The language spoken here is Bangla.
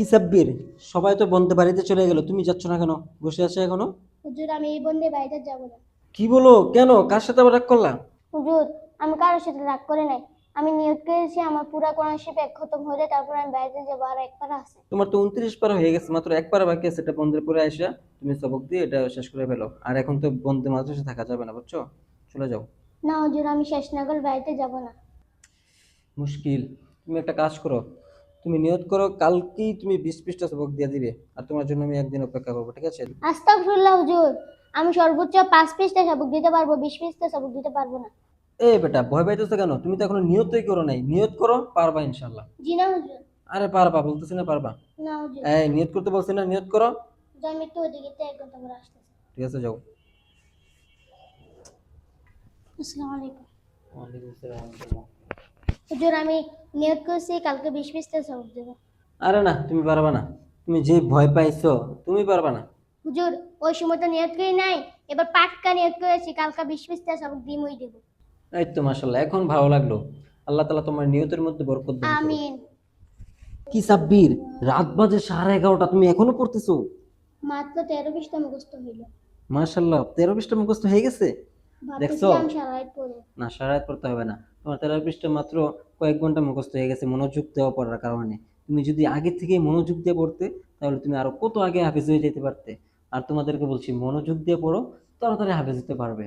কি সাব্বির, সবাই তো বন্ধে বাড়িতে চলে গেল, তুমি যাচ্ছ না কেন? বসে আছো এখনো? হুজুর, আমি এই বন্ধে বাইরে যাব না। কি বলো, কেন? কার সাথে আবার রাগ করলা? হুজুর, আমি কারোর সাথে রাগ করে নাই। আমি নিয়ত করেছি আমার পুরা কোরআন শরীফ এক খতম হলে তারপর আমি বাইরে যাবো, আর এক পারা আছে। তোমার তো 29 পারা হয়ে গেছে, মাত্র এক পারা বাকি আছে। এটা বন্ধের পরে আসা তুমি সবক দিয়ে এটা শেষ করে ফেলো। আর এখন তো বন্ধে মাদ্রাসা থাকা যাবে না, বুঝছো? চলে যাও। না হুজুর, আমি শেষ না করে বাইরে যাব না। মুশকিল। তুমি একটা কাজ করো, তুমি নিয়ত করো কালকেই তুমি 20 পৃষ্ঠা সবক দিয়ে দিবে, আর তোমার জন্য আমি একদিন অপেক্ষা করবো, ঠিক আছে? আস্তাগফিরুল্লাহ হুজুর, আমি সর্বোচ্চ 5 পৃষ্ঠা সবক দিতে পারবো, 20 পৃষ্ঠা সবক দিতে পারবো না। এ বেটা, ভয় পাইতেছো কেন? তুমি তো এখনো নিয়তই করো নাই। নিয়ত করো, পারবা ইনশাল্লাহ। জি না হুজুর। আরে পারবা বলতেছি না, পারবা। না হুজুর। এই নিয়ত করতে বলছি না, নিয়ত করো। হুজুর, আমি একটু ওইদিকে 1 ঘন্টা পরে আসতেছি। ঠিক আছে, যাও। আসসালামু আলাইকুম। ওয়ালাইকুম আসসালাম ওয়া রাহমাতুল্লাহ। হুজুর, আমি নিয়ত করছি কালকে 20 পৃষ্ঠা সবক দেবো। আরে না, তুমি পারবা না। তুমি যে ভয় পাইছো, তুমি পারবা না। হুজুর, ওই সময় তো নিয়ত করি নাই, এবার পাক্কা নিয়ত করেছি কালকে 20 পৃষ্ঠা সবক দিমই দেবো। এই তো মাশাআল্লাহ, এখন ভালো লাগলো। আল্লাহ তাআলা তোমার নিয়তের মধ্যে বরকত দান করুক। আমিন। কি সাব্বির, রাত বাজে 11:30, তুমি এখনো পড়তেছো? মাত্র 13 পৃষ্ঠা মুখস্থ হইল। মাশাআল্লাহ, 13 পৃষ্ঠা মুখস্থ হয়ে গেছে। ভাবতেছি দেখছো? আমি সারা রাত পড়বো। না, সারা রাত পড়তে হবে না। তোমার 13 পৃষ্ঠা মাত্র কয়েক ঘন্টা মুখস্থ হয়ে গেছে মনোযোগ দেওয়া পড়ার কারণে। তুমি যদি আগে থেকে মনোযোগ দিয়ে পড়তে, তাহলে তুমি আরো কত আগে হাফেজ হয়ে যেতে পারতে। আর তোমাদেরকে বলছি, মনোযোগ দিয়ে পড়ো, তাড়াতাড়ি হাফেজ হতে পারবে।